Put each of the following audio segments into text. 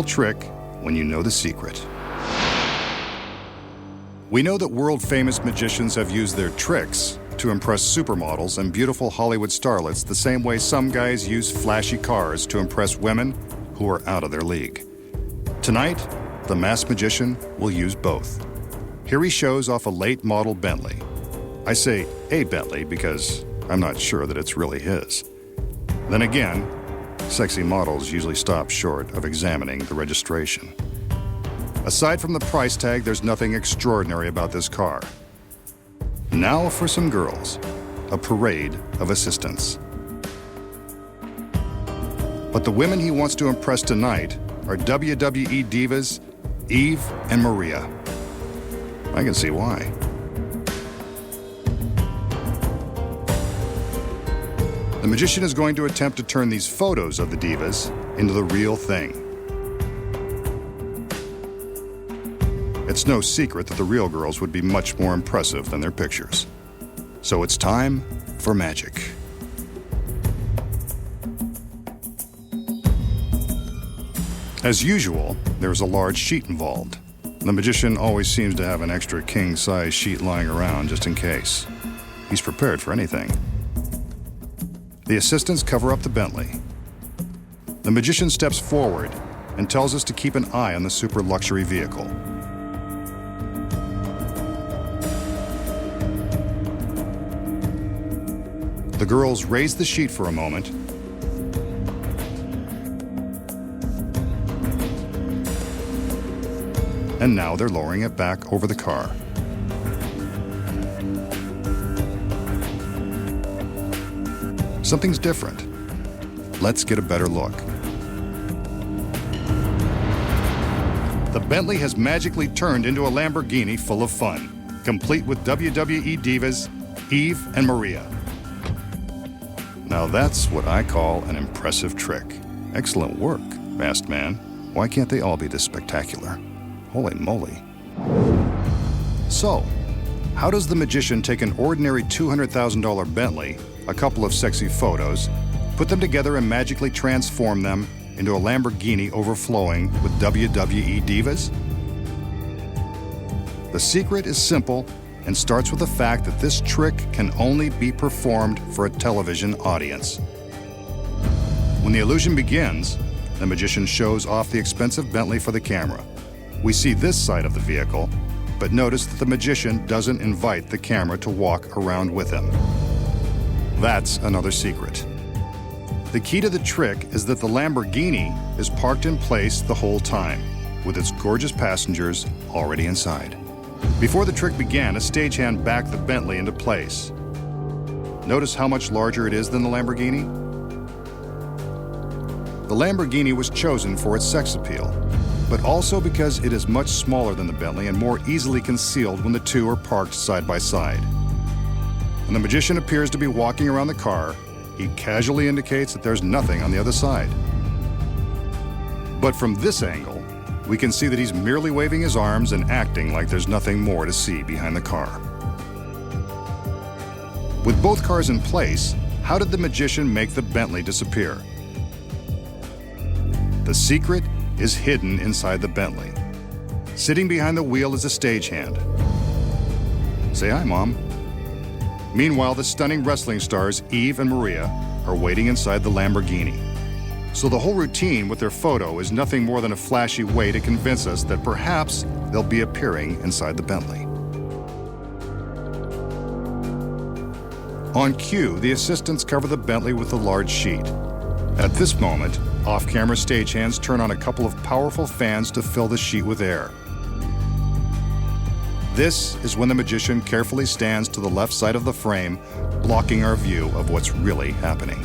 trick when you know the secret. We know that world-famous magicians have used their tricks to impress supermodels and beautiful Hollywood starlets the same way some guys use flashy cars to impress women who are out of their league. Tonight, the masked magician will use both. Here he shows off a late model Bentley. I say a Bentley because I'm not sure that it's really his. Then again, sexy models usually stop short of examining the registration. Aside from the price tag, there's nothing extraordinary about this car. Now for some girls, a parade of assistants. But the women he wants to impress tonight are WWE divas Eve and Maria. I can see why. The magician is going to attempt to turn these photos of the divas into the real thing. It's no secret that the real girls would be much more impressive than their pictures. So it's time for magic. As usual, there's a large sheet involved. The magician always seems to have an extra king-size sheet lying around just in case. He's prepared for anything. The assistants cover up the Bentley. The magician steps forward and tells us to keep an eye on the super luxury vehicle. The girls raise the sheet for a moment and now they're lowering it back over the car. Something's different. Let's get a better look. The Bentley has magically turned into a Lamborghini full of fun, complete with WWE divas Eve and Maria. Now that's what I call an impressive trick. Excellent work, masked man. Why can't they all be this spectacular? Holy moly. So, how does the magician take an ordinary $200,000 Bentley, a couple of sexy photos, put them together and magically transform them into a Lamborghini overflowing with WWE divas? The secret is simple and starts with the fact that this trick can only be performed for a television audience. When the illusion begins, the magician shows off the expensive Bentley for the camera. We see this side of the vehicle, but notice that the magician doesn't invite the camera to walk around with him. That's another secret. The key to the trick is that the Lamborghini is parked in place the whole time, with its gorgeous passengers already inside. Before the trick began, a stagehand backed the Bentley into place. Notice how much larger it is than the Lamborghini? The Lamborghini was chosen for its sex appeal, but also because it is much smaller than the Bentley and more easily concealed when the two are parked side by side. When the magician appears to be walking around the car, he casually indicates that there's nothing on the other side. But from this angle, we can see that he's merely waving his arms and acting like there's nothing more to see behind the car. With both cars in place, how did the magician make the Bentley disappear? The secret is hidden inside the Bentley. Sitting behind the wheel is a stagehand. Say hi, Mom. Meanwhile, the stunning wrestling stars Eve and Maria are waiting inside the Lamborghini. So the whole routine with their photo is nothing more than a flashy way to convince us that perhaps they'll be appearing inside the Bentley. On cue, the assistants cover the Bentley with a large sheet. At this moment, off-camera stagehands turn on a couple of powerful fans to fill the sheet with air. This is when the magician carefully stands to the left side of the frame, blocking our view of what's really happening.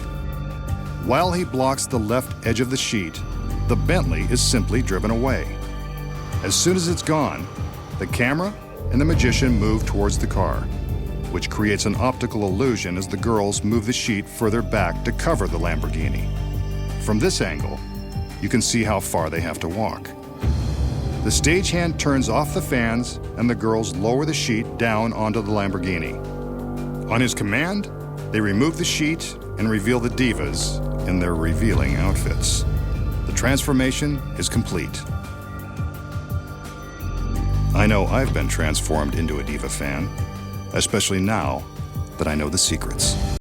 While he blocks the left edge of the sheet, the Bentley is simply driven away. As soon as it's gone, the camera and the magician move towards the car, which creates an optical illusion as the girls move the sheet further back to cover the Lamborghini. From this angle, you can see how far they have to walk. The stagehand turns off the fans and the girls lower the sheet down onto the Lamborghini. On his command, they remove the sheet and reveal the divas in their revealing outfits. The transformation is complete. I know I've been transformed into a diva fan, especially now that I know the secrets.